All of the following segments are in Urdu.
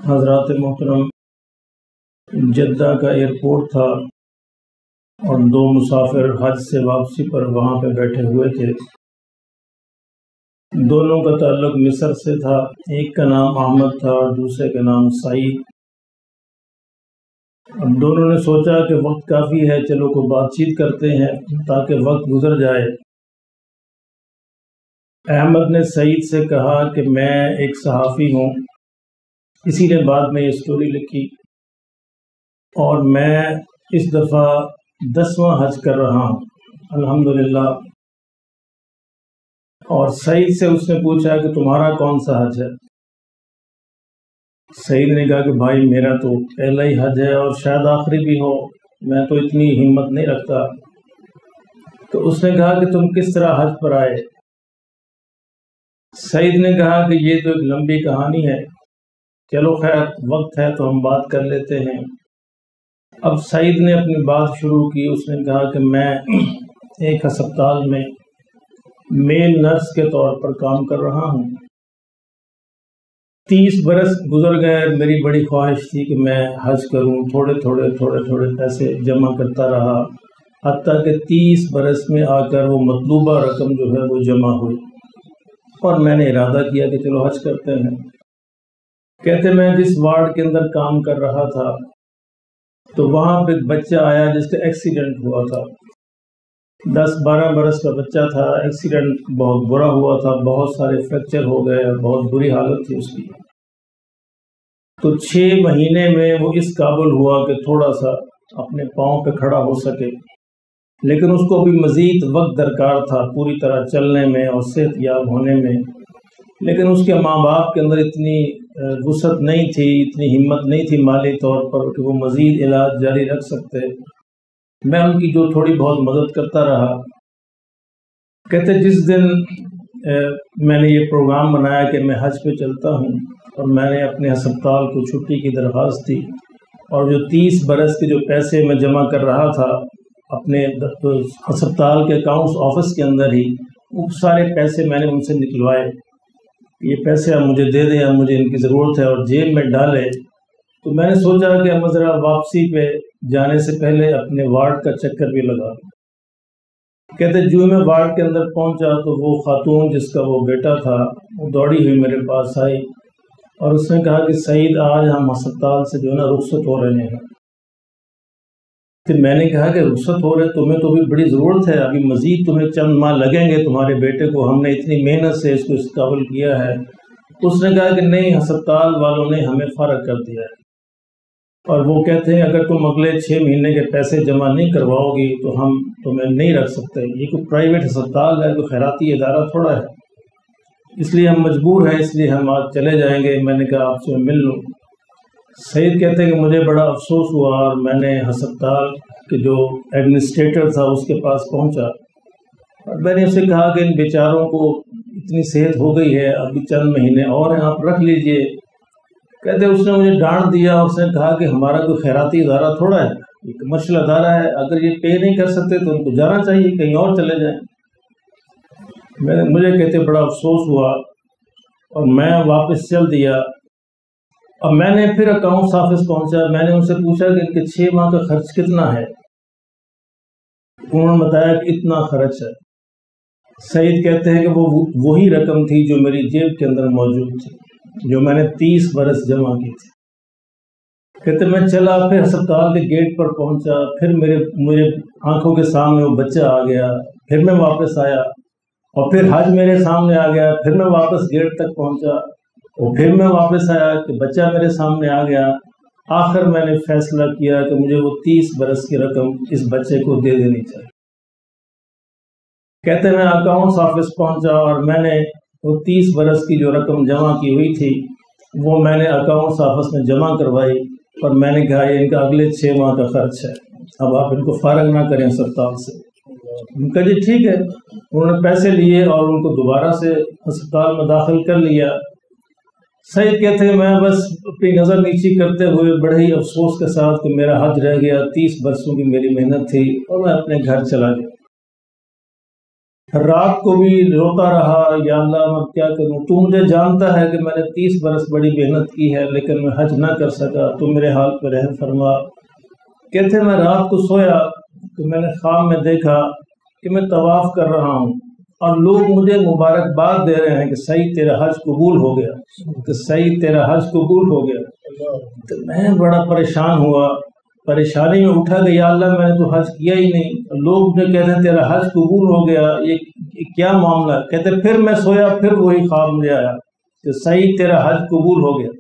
حضرات محترم، جدہ کا ایئرپورٹ تھا اور دو مسافر حج سے واپسی پر وہاں پہ بیٹھے ہوئے تھے۔ دونوں کا تعلق مصر سے تھا، ایک کا نام احمد تھا اور دوسرے کا نام سعید۔ اب دونوں نے سوچا کہ وقت کافی ہے، چلو کوئی بات چیت کرتے ہیں تاکہ وقت گزر جائے۔ احمد نے سعید سے کہا کہ میں ایک صحافی ہوں، اسی نے بعد میں یہ سٹوری لکھی، اور میں اس دفعہ 10واں حج کر رہا ہوں الحمدللہ۔ اور سعید سے اس نے پوچھا کہ تمہارا کون سا حج ہے؟ سعید نے کہا کہ بھائی میرا تو پہلا ہی حج ہے اور شاید آخری بھی ہو، میں تو اتنی ہمت نہیں رکھتا۔ تو اس نے کہا کہ تم کس طرح حج پر آئے؟ سعید نے کہا کہ یہ تو ایک لمبی کہانی ہے، چلو خیر وقت ہے تو ہم بات کر لیتے ہیں۔ اب سعید نے اپنی بات شروع کی۔ اس نے کہا کہ میں ایک ہسپتال میں میل نرس کے طور پر کام کر رہا ہوں۔ 30 برس گزر گئے، میری بڑی خواہش تھی کہ میں حج کروں، تھوڑے تھوڑے پیسے جمع کرتا رہا، حتیٰ کہ 30 برس میں آ کر وہ مطلوبہ رقم جو ہے وہ جمع ہوئی، اور میں نے ارادہ کیا کہ چلو حج کرتے ہیں۔ کہتے میں جس وارڈ کے اندر کام کر رہا تھا تو وہاں پہ ایک بچہ آیا جس کا ایکسیڈنٹ ہوا تھا، 10-12 برس کا بچہ تھا۔ ایکسیڈنٹ بہت برا ہوا تھا، بہت سارے فریکچر ہو گئے، بہت بری حالت تھی اس کی۔ تو 6 مہینے میں وہ اس قابل ہوا کہ تھوڑا سا اپنے پاؤں پہ کھڑا ہو سکے، لیکن اس کو بھی مزید وقت درکار تھا پوری طرح چلنے میں اور صحت یاب ہونے میں۔ لیکن اس کے ماں باپ کے اندر اتنی وسعت نہیں تھی، اتنی ہمت نہیں تھی مالی طور پر کہ وہ مزید علاج جاری رکھ سکتے۔ میں ان کی جو تھوڑی بہت مدد کرتا رہا۔ کہتے جس دن میں نے یہ پروگرام بنایا کہ میں حج پہ چلتا ہوں، اور میں نے اپنے ہسپتال کو چھٹی کی درخواست دی، اور جو 30 برس کے جو پیسے میں جمع کر رہا تھا اپنے ہسپتال کے اکاؤنٹس آفس کے اندر ہی، وہ سارے پیسے میں نے ان سے نکلوائے۔ یہ پیسے اب مجھے دے دیں، اب مجھے ان کی ضرورت ہے، اور جیب میں ڈالے۔ تو میں نے سوچا کہ اب ذرا واپسی پہ جانے سے پہلے اپنے وارڈ کا چکر بھی لگا۔ کہتے جو میں وارڈ کے اندر پہنچا تو وہ خاتون جس کا وہ بیٹا تھا وہ دوڑی ہوئی میرے پاس آئی، اور اس نے کہا کہ سعید آج ہم ہسپتال سے جو ہے نا رخصت ہو رہے ہیں۔ تو میں نے کہا کہ رخصت ہو رہے، تمہیں تو بھی بڑی ضرورت ہے، ابھی مزید تمہیں چند ماہ لگیں گے، تمہارے بیٹے کو ہم نے اتنی محنت سے اس کو اس قابل کیا ہے۔ اس نے کہا کہ نہیں، ہسپتال والوں نے ہمیں فارغ کر دیا ہے، اور وہ کہتے ہیں اگر تم اگلے 6 مہینے کے پیسے جمع نہیں کرواؤ گی تو ہم تمہیں نہیں رکھ سکتے۔ یہ کوئی پرائیویٹ ہسپتال ہے، کوئی خیراتی ادارہ تھوڑا ہے، اس لیے ہم مجبور ہیں، اس لیے ہم آج چلے جائیں گے۔ میں نے کہا آپ سے مل لوں۔ سعید کہتے ہیں کہ مجھے بڑا افسوس ہوا، اور میں نے ہسپتال کے جو ایڈمنسٹریٹر تھا اس کے پاس پہنچا، اور میں نے اسے کہا کہ ان بیچاروں کو اتنی صحت ہو گئی ہے، ابھی چند مہینے اور ہیں، آپ رکھ لیجئے۔ کہتے اس نے مجھے ڈانٹ دیا، اور اس نے کہا کہ ہمارا کوئی خیراتی ادارہ تھوڑا ہے، یہ کمرشل ادارہ ہے، اگر یہ پے نہیں کر سکتے تو ان کو جانا چاہیے، کہیں اور چلے جائیں۔ مجھے کہتے بڑا افسوس ہوا، اور میں واپس چل دیا۔ اب میں نے پھر اکاؤنٹس آفس پہنچا، میں نے ان سے پوچھا کہ ان کے 6 ماہ کا خرچ کتنا ہے؟ انہوں نے بتایا کہ اتنا خرچ ہے۔ سعید کہتے ہیں کہ وہ وہی رقم تھی جو میری جیب کے اندر موجود تھی، جو میں نے 30 برس جمع کی تھی۔ کہتے میں چلا، پھر ہسپتال کے گیٹ پر پہنچا، پھر میرے آنکھوں کے سامنے وہ بچہ آ گیا، پھر میں واپس آیا، اور پھر حج میرے سامنے آ گیا، پھر میں واپس گیٹ تک پہنچا، اور پھر میں واپس آیا کہ بچہ میرے سامنے آ گیا۔ آخر میں نے فیصلہ کیا کہ مجھے وہ 30 برس کی رقم اس بچے کو دے دینی چاہیے۔ کہتے میں اکاؤنٹس آفس پہنچا، اور میں نے وہ 30 برس کی جو رقم جمع کی ہوئی تھی وہ میں نے اکاؤنٹس آفس میں جمع کروائی، اور میں نے کہا یہ ان کا اگلے 6 ماہ کا خرچ ہے، اب آپ ان کو فارغ نہ کریں ہسپتال سے۔ ان کا جی ٹھیک ہے۔ انہوں نے پیسے لیے اور ان کو دوبارہ سے ہسپتال میں داخل کر لیا۔ سعید کہتے ہیں میں بس اپنی نظر نیچی کرتے ہوئے بڑے ہی افسوس کے ساتھ کہ میرا حج رہ گیا، 30 برسوں کی میری محنت تھی، اور میں اپنے گھر چلا گیا۔ رات کو بھی روتا رہا، یا اللہ میں کیا کروں، تو مجھے جانتا ہے کہ میں نے 30 برس بڑی محنت کی ہے لیکن میں حج نہ کر سکا، تو میرے حال پہ رحم فرما۔ کہتے میں رات کو سویا تو میں نے خواب میں دیکھا کہ میں طواف کر رہا ہوں اور لوگ مجھے مبارکباد دے رہے ہیں کہ سعید تیرا حج قبول ہو گیا، کہ سعید تیرا حج قبول ہو گیا۔ تو میں بڑا پریشان ہوا، پریشانی میں اٹھا کہ یا اللہ میں نے تو حج کیا ہی نہیں، لوگ مجھے کہتے ہیں تیرا حج قبول ہو گیا، یہ کیا معاملہ ہے؟ کہتے پھر میں سویا، پھر وہی خواب مجھے آیا کہ سعید تیرا حج قبول ہو گیا۔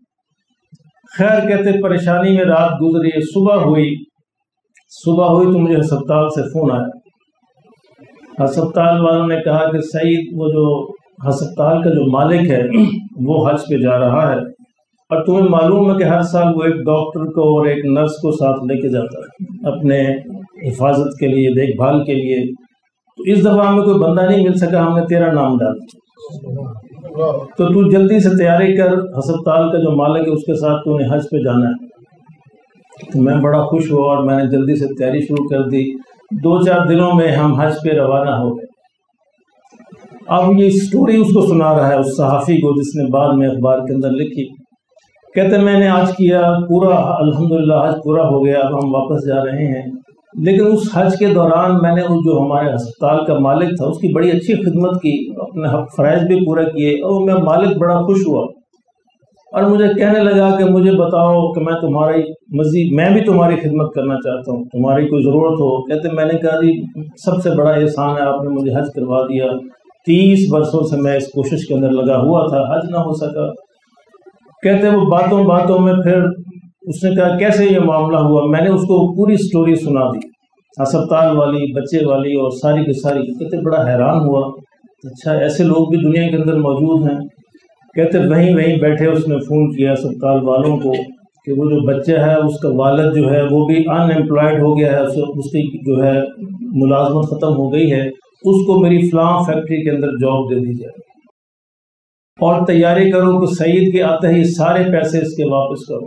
خیر کہتے پریشانی میں رات گزری، صبح ہوئی تو مجھے ہسپتال سے فون آیا۔ ہسپتال والوں نے کہا کہ سعید وہ جو ہسپتال کا جو مالک ہے وہ حج پہ جا رہا ہے، اور تمہیں معلوم ہے کہ ہر سال وہ ایک ڈاکٹر کو اور ایک نرس کو ساتھ لے کے جاتا ہے اپنے حفاظت کے لیے، دیکھ بھال کے لیے۔ تو اس دفعہ ہمیں کوئی بندہ نہیں مل سکا، ہم نے تیرا نام ڈالا، تو جلدی سے تیاری کر، ہسپتال کا جو مالک ہے اس کے ساتھ تو نے حج پہ جانا ہے۔ تو میں بڑا خوش ہوا اور میں نے جلدی سے تیاری شروع کر دی۔ 2-4 دنوں میں ہم حج پہ روانہ ہو گئے۔ اب یہ سٹوری اس کو سنا رہا ہے، اس صحافی کو جس نے بعد میں اخبار کے اندر لکھی۔ کہتے میں نے آج کیا پورا، الحمدللہ حج پورا ہو گیا، اب ہم واپس جا رہے ہیں، لیکن اس حج کے دوران میں نے وہ جو ہمارے ہسپتال کا مالک تھا اس کی بڑی اچھی خدمت کی، اپنے حق فرائض بھی پورا کیے، اور میں مالک بڑا خوش ہوا اور مجھے کہنے لگا کہ مجھے بتاؤ کہ میں بھی تمہاری خدمت کرنا چاہتا ہوں، تمہاری کوئی ضرورت ہو۔ کہتے میں نے کہا جی سب سے بڑا احسان ہے، آپ نے مجھے حج کروا دیا، 30 برسوں سے میں اس کوشش کے اندر لگا ہوا تھا، حج نہ ہو سکا۔ کہتے وہ باتوں میں پھر اس نے کہا کیسے یہ معاملہ ہوا، میں نے اس کو پوری سٹوری سنا دی، ہسپتال والی، بچے والی اور ساری کی ساری۔ کہتے بڑا حیران ہوا، اچھا ایسے لوگ بھی دنیا کے اندر موجود ہیں۔ کہتے وہیں بیٹھے اس نے فون کیا ہسپتال والوں کو کہ وہ جو بچہ ہے اس کا والد جو ہے وہ بھی ان ایمپلائڈ ہو گیا ہے، اس کی جو ہے ملازمت ختم ہو گئی ہے، اس کو میری فلاں فیکٹری کے اندر جاب دے دی جائے، اور تیاری کرو کہ سعید کے آتے ہی سارے پیسے اس کے واپس کرو،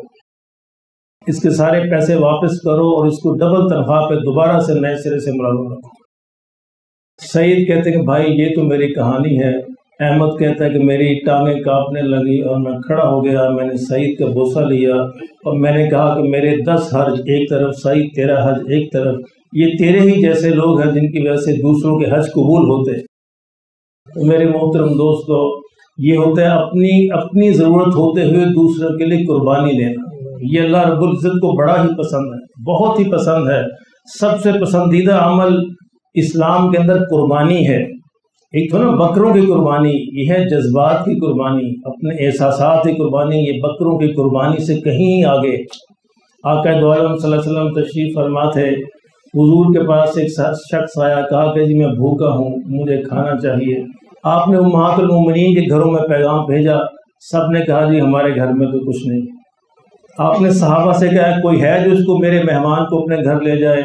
اس کے سارے پیسے واپس کرو اور اس کو ڈبل تنخواہ پہ دوبارہ سے نئے سرے سے ملازم رکھو۔ سعید کہتے کہ بھائی یہ تو میری کہانی ہے۔ احمد کہتا ہے کہ میری ٹانگیں کانپنے لگی اور میں کھڑا ہو گیا، میں نے سعید کا بوسہ لیا اور میں نے کہا کہ میرے 10 حج ایک طرف، سعید تیرا حج ایک طرف، یہ تیرے ہی جیسے لوگ ہیں جن کی وجہ سے دوسروں کے حج قبول ہوتے۔ تو میرے محترم دوستو، یہ ہوتا ہے اپنی ضرورت ہوتے ہوئے دوسروں کے لیے قربانی لینا۔ یہ اللہ رب العزت کو بڑا ہی پسند ہے، بہت ہی پسند ہے۔ سب سے پسندیدہ عمل اسلام کے اندر قربانی ہے۔ ایک تو نا بکروں کی قربانی، یہ ہے جذبات کی قربانی، اپنے احساسات کی قربانی، یہ بکروں کی قربانی سے کہیں آگے۔ آقا دو عالم صلی اللہ علیہ وسلم تشریف فرما تھے، حضور کے پاس ایک شخص آیا، کہا کہ جی میں بھوکا ہوں، مجھے کھانا چاہیے۔ آپ نے امہات المومنین کے گھروں میں پیغام بھیجا، سب نے کہا جی ہمارے گھر میں تو کچھ نہیں۔ آپ نے صحابہ سے کہا کوئی ہے جو اس کو میرے مہمان کو اپنے گھر لے جائے؟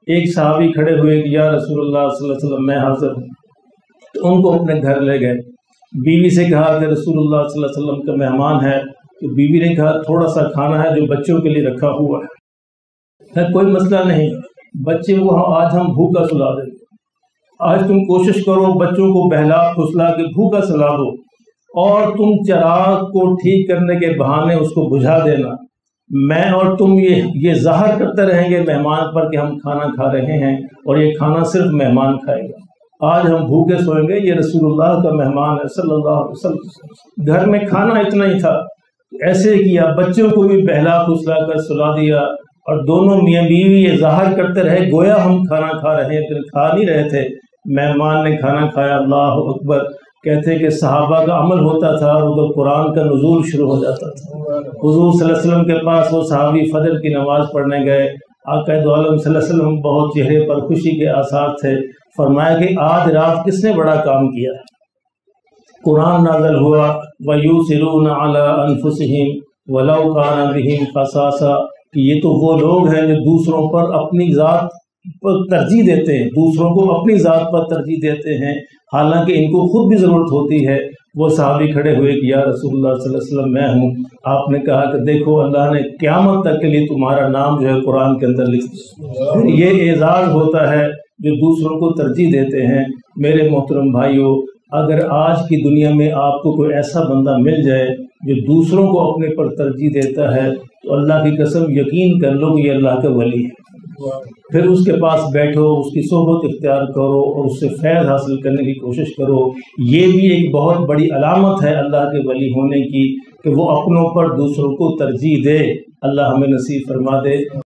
ایک صحابی کھڑے ہوئے کہ یا رسول اللہ صلی اللہ علیہ وسلم میں حاضر ہوں، تو ان کو اپنے گھر لے گئے۔ بیوی سے کہا کہ رسول اللہ صلی اللہ علیہ وسلم کا مہمان ہے، تو بیوی نے کہا تھوڑا سا کھانا ہے جو بچوں کے لیے رکھا ہوا ہے، کوئی مسئلہ نہیں، بچے کو آج ہم بھوکا سلا دیں گے۔ آج تم کوشش کرو بچوں کو بہلا پھسلا کے بھوکا سلا دو، اور تم چراغ کو ٹھیک کرنے کے بہانے اس کو بجھا دینا۔ میں اور تم یہ ظاہر کرتے رہیں گے مہمان پر کہ ہم کھانا کھا رہے ہیں، اور یہ کھانا صرف مہمان کھائے گا۔ آج ہم بھوکے سوئیں گے، یہ رسول اللہ کا مہمان ہے صلی اللہ علیہ وسلم۔ گھر میں کھانا اتنا ہی تھا، ایسے کیا، بچوں کو بھی بہلا پھسلا کر سلا دیا، اور دونوں میاں بیوی یہ ظاہر کرتے رہے گویا ہم کھانا کھا رہے ہیں، پھر کھا نہیں رہے تھے۔ مہمان نے کھانا کھایا، اللہ اکبر۔ کہتے کہ صحابہ کا عمل ہوتا تھا اور ادھر قرآن کا نزول شروع ہو جاتا تھا۔ حضور صلی اللہ علیہ وسلم کے پاس وہ صحابی فجر کی نماز پڑھنے گئے، آقا دو عالم صلی اللہ علیہ وسلم بہت چہرے پر خوشی کے آثار تھے۔ فرمایا کہ آج رات کس نے بڑا کام کیا؟ قرآن نازل ہوا، وَيُؤْثِرُونَ عَلَىٰ أَنفُسِهِمْ وَلَوْ كَانَ بِهِمْ خَصَاصَةٌ، کہ یہ تو وہ لوگ ہیں جو دوسروں پر اپنی ذات پر ترجیح دیتے ہیں، دوسروں کو اپنی ذات پر ترجیح دیتے ہیں، حالانکہ ان کو خود بھی ضرورت ہوتی ہے۔ وہ صحابی کھڑے ہوئے کہ یا رسول اللہ صلی اللہ علیہ وسلم میں ہوں۔ آپ نے کہا کہ دیکھو اللہ نے قیامت تک کے لیے تمہارا نام جو ہے قرآن کے اندر لکھ دیا۔ یہ اعزاز ہوتا ہے، جو دوسروں کو ترجیح دیتے ہیں۔ میرے محترم بھائیوں، اگر آج کی دنیا میں آپ کو کوئی ایسا بندہ مل جائے جو دوسروں کو اپنے پر ترجیح دیتا ہے تو اللہ کی قسم یقین کر لو کہ یہ اللہ کا ولی ہے۔ پھر اس کے پاس بیٹھو، اس کی صحبت اختیار کرو اور اس سے فیض حاصل کرنے کی کوشش کرو۔ یہ بھی ایک بہت بڑی علامت ہے اللہ کے ولی ہونے کی کہ وہ اپنوں پر دوسروں کو ترجیح دے۔ اللہ ہمیں نصیب فرما دے۔